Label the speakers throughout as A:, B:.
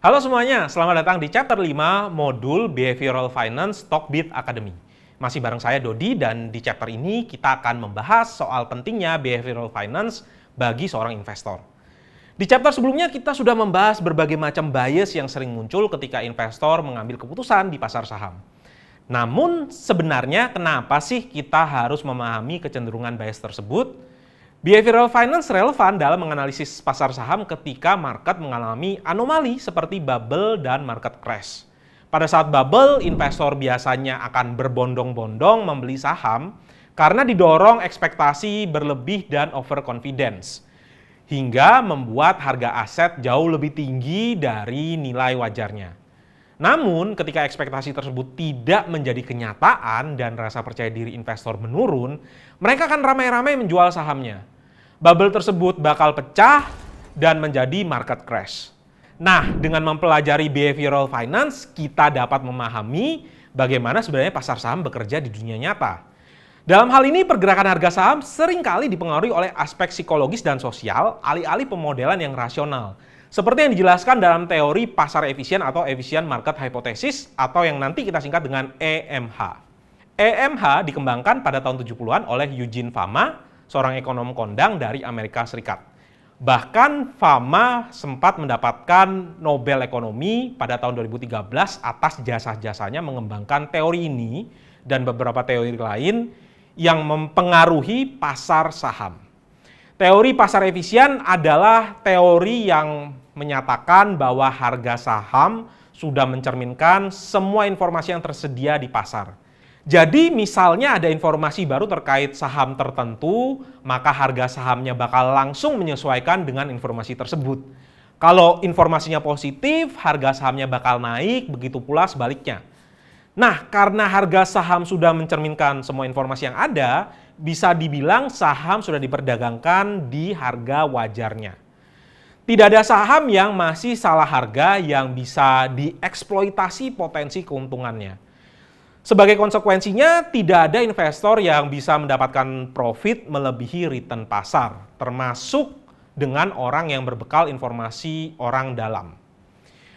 A: Halo semuanya, selamat datang di chapter 5 modul Behavioral Finance Stockbit Academy. Masih bareng saya Dodi dan di chapter ini kita akan membahas soal pentingnya Behavioral Finance bagi seorang investor. Di chapter sebelumnya kita sudah membahas berbagai macam bias yang sering muncul ketika investor mengambil keputusan di pasar saham. Namun sebenarnya kenapa sih kita harus memahami kecenderungan bias tersebut? Behavioral Finance relevan dalam menganalisis pasar saham ketika market mengalami anomali seperti bubble dan market crash. Pada saat bubble, investor biasanya akan berbondong-bondong membeli saham karena didorong ekspektasi berlebih dan overconfidence, hingga membuat harga aset jauh lebih tinggi dari nilai wajarnya. Namun, ketika ekspektasi tersebut tidak menjadi kenyataan dan rasa percaya diri investor menurun, mereka akan ramai-ramai menjual sahamnya. Bubble tersebut bakal pecah dan menjadi market crash. Nah, dengan mempelajari behavioral finance, kita dapat memahami bagaimana sebenarnya pasar saham bekerja di dunia nyata. Dalam hal ini, pergerakan harga saham seringkali dipengaruhi oleh aspek psikologis dan sosial, alih-alih pemodelan yang rasional. Seperti yang dijelaskan dalam teori pasar efisien atau efficient market hypothesis atau yang nanti kita singkat dengan EMH. EMH dikembangkan pada tahun 70-an oleh Eugene Fama, seorang ekonom kondang dari Amerika Serikat. Bahkan Fama sempat mendapatkan Nobel Ekonomi pada tahun 2013 atas jasa-jasanya mengembangkan teori ini dan beberapa teori lain yang mempengaruhi pasar saham. Teori pasar efisien adalah teori yang menyatakan bahwa harga saham sudah mencerminkan semua informasi yang tersedia di pasar. Jadi misalnya ada informasi baru terkait saham tertentu, maka harga sahamnya bakal langsung menyesuaikan dengan informasi tersebut. Kalau informasinya positif, harga sahamnya bakal naik, begitu pula sebaliknya. Nah, karena harga saham sudah mencerminkan semua informasi yang ada, bisa dibilang saham sudah diperdagangkan di harga wajarnya. Tidak ada saham yang masih salah harga yang bisa dieksploitasi potensi keuntungannya. Sebagai konsekuensinya, tidak ada investor yang bisa mendapatkan profit melebihi return pasar, termasuk dengan orang yang berbekal informasi orang dalam.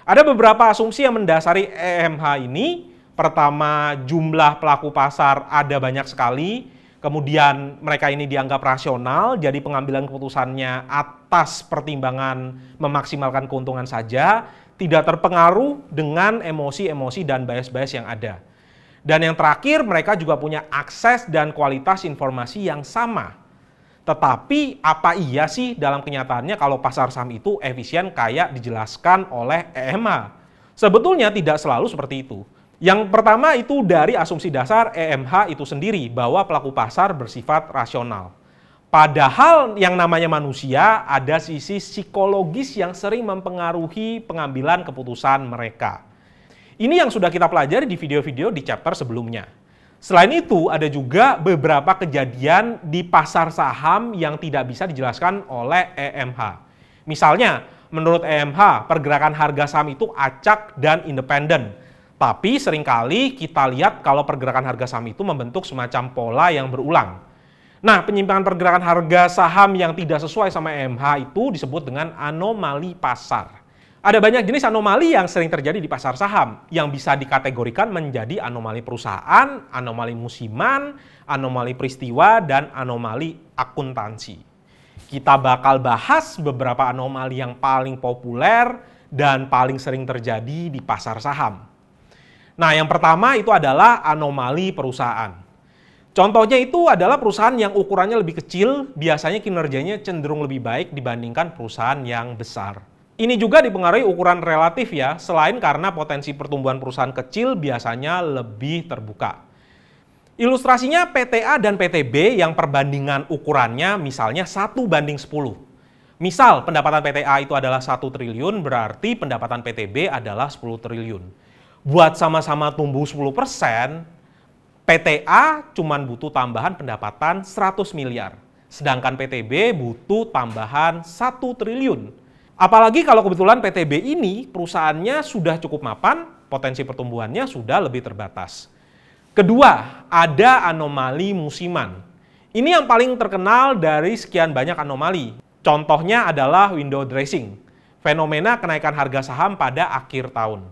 A: Ada beberapa asumsi yang mendasari EMH ini. Pertama, jumlah pelaku pasar ada banyak sekali. Kemudian mereka ini dianggap rasional, jadi pengambilan keputusannya atas pertimbangan memaksimalkan keuntungan saja, tidak terpengaruh dengan emosi-emosi dan bias-bias yang ada. Dan yang terakhir, mereka juga punya akses dan kualitas informasi yang sama. Tetapi apa iya sih dalam kenyataannya kalau pasar saham itu efisien kayak dijelaskan oleh EMH? Sebetulnya tidak selalu seperti itu. Yang pertama itu dari asumsi dasar EMH itu sendiri bahwa pelaku pasar bersifat rasional. Padahal yang namanya manusia ada sisi psikologis yang sering mempengaruhi pengambilan keputusan mereka. Ini yang sudah kita pelajari di video-video di chapter sebelumnya. Selain itu ada juga beberapa kejadian di pasar saham yang tidak bisa dijelaskan oleh EMH. Misalnya, menurut EMH pergerakan harga saham itu acak dan independen. Tapi seringkali kita lihat kalau pergerakan harga saham itu membentuk semacam pola yang berulang. Nah, penyimpangan pergerakan harga saham yang tidak sesuai sama EMH itu disebut dengan anomali pasar. Ada banyak jenis anomali yang sering terjadi di pasar saham yang bisa dikategorikan menjadi anomali perusahaan, anomali musiman, anomali peristiwa, dan anomali akuntansi. Kita bakal bahas beberapa anomali yang paling populer dan paling sering terjadi di pasar saham. Nah, yang pertama itu adalah anomali perusahaan. Contohnya itu adalah perusahaan yang ukurannya lebih kecil, biasanya kinerjanya cenderung lebih baik dibandingkan perusahaan yang besar. Ini juga dipengaruhi ukuran relatif ya, selain karena potensi pertumbuhan perusahaan kecil biasanya lebih terbuka. Ilustrasinya PTA dan PTB yang perbandingan ukurannya misalnya 1:10. Misal pendapatan PTA itu adalah 1 triliun, berarti pendapatan PTB adalah 10 triliun. Buat sama-sama tumbuh 10%, PTA cuma butuh tambahan pendapatan 100 miliar. Sedangkan PTB butuh tambahan 1 triliun. Apalagi kalau kebetulan PTB ini perusahaannya sudah cukup mapan, potensi pertumbuhannya sudah lebih terbatas. Kedua, ada anomali musiman. Ini yang paling terkenal dari sekian banyak anomali. Contohnya adalah window dressing. fenomena kenaikan harga saham pada akhir tahun.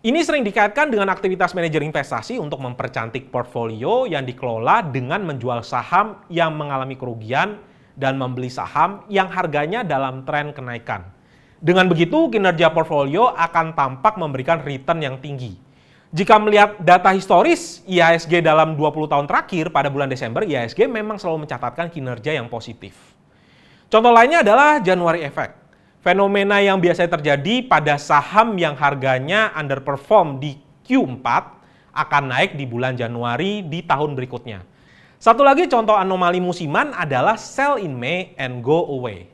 A: Ini sering dikaitkan dengan aktivitas manajer investasi untuk mempercantik portfolio yang dikelola dengan menjual saham yang mengalami kerugian dan membeli saham yang harganya dalam tren kenaikan. Dengan begitu, kinerja portfolio akan tampak memberikan return yang tinggi. Jika melihat data historis IHSG dalam 20 tahun terakhir pada bulan Desember, IHSG memang selalu mencatatkan kinerja yang positif. Contoh lainnya adalah January Effect. Fenomena yang biasanya terjadi pada saham yang harganya underperform di Q4 akan naik di bulan Januari di tahun berikutnya. Satu lagi contoh anomali musiman adalah sell in May and go away.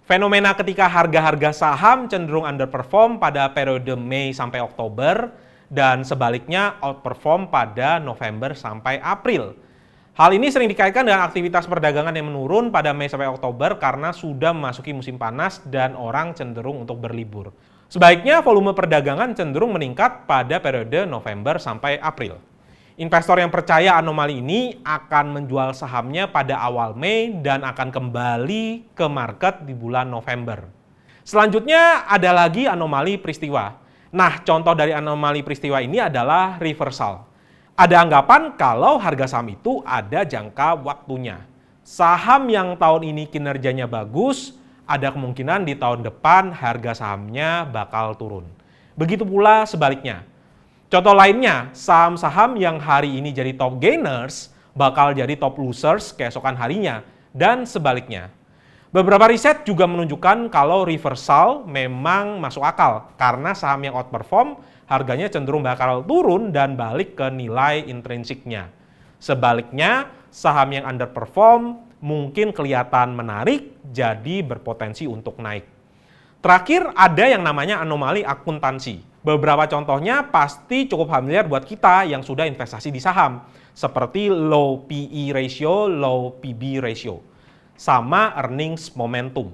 A: Fenomena ketika harga-harga saham cenderung underperform pada periode Mei sampai Oktober dan sebaliknya outperform pada November sampai April. Hal ini sering dikaitkan dengan aktivitas perdagangan yang menurun pada Mei sampai Oktober karena sudah memasuki musim panas dan orang cenderung untuk berlibur. Sebaiknya volume perdagangan cenderung meningkat pada periode November sampai April. Investor yang percaya anomali ini akan menjual sahamnya pada awal Mei dan akan kembali ke market di bulan November. Selanjutnya ada lagi anomali peristiwa. Nah, contoh dari anomali peristiwa ini adalah reversal. Ada anggapan kalau harga saham itu ada jangka waktunya. Saham yang tahun ini kinerjanya bagus, ada kemungkinan di tahun depan harga sahamnya bakal turun. Begitu pula sebaliknya. Contoh lainnya, saham-saham yang hari ini jadi top gainers bakal jadi top losers keesokan harinya, dan sebaliknya. Beberapa riset juga menunjukkan kalau reversal memang masuk akal, karena saham yang outperform harganya cenderung bakal turun dan balik ke nilai intrinsiknya. Sebaliknya, saham yang underperform mungkin kelihatan menarik, jadi berpotensi untuk naik. Terakhir, ada yang namanya anomali akuntansi. Beberapa contohnya pasti cukup familiar buat kita yang sudah investasi di saham, seperti low PE ratio, low PB ratio, sama earnings momentum.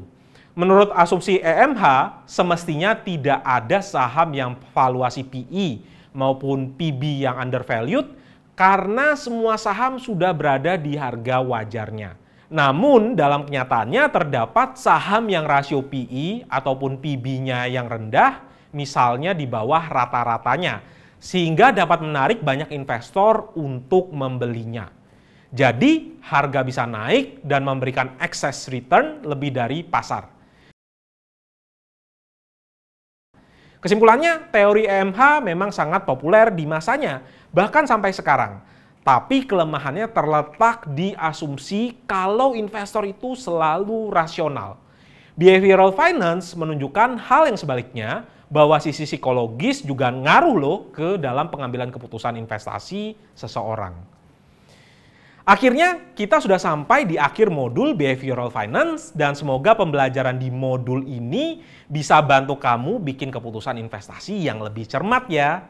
A: Menurut asumsi EMH, semestinya tidak ada saham yang valuasi PE maupun PB yang undervalued karena semua saham sudah berada di harga wajarnya. Namun dalam kenyataannya terdapat saham yang rasio PE ataupun PB-nya yang rendah, misalnya di bawah rata-ratanya, sehingga dapat menarik banyak investor untuk membelinya. Jadi harga bisa naik dan memberikan excess return lebih dari pasar. Kesimpulannya, teori EMH memang sangat populer di masanya, bahkan sampai sekarang. Tapi kelemahannya terletak di asumsi kalau investor itu selalu rasional. Behavioral finance menunjukkan hal yang sebaliknya, bahwa sisi psikologis juga ngaruh loh ke dalam pengambilan keputusan investasi seseorang. Akhirnya, kita sudah sampai di akhir modul Behavioral Finance dan semoga pembelajaran di modul ini bisa bantu kamu bikin keputusan investasi yang lebih cermat ya.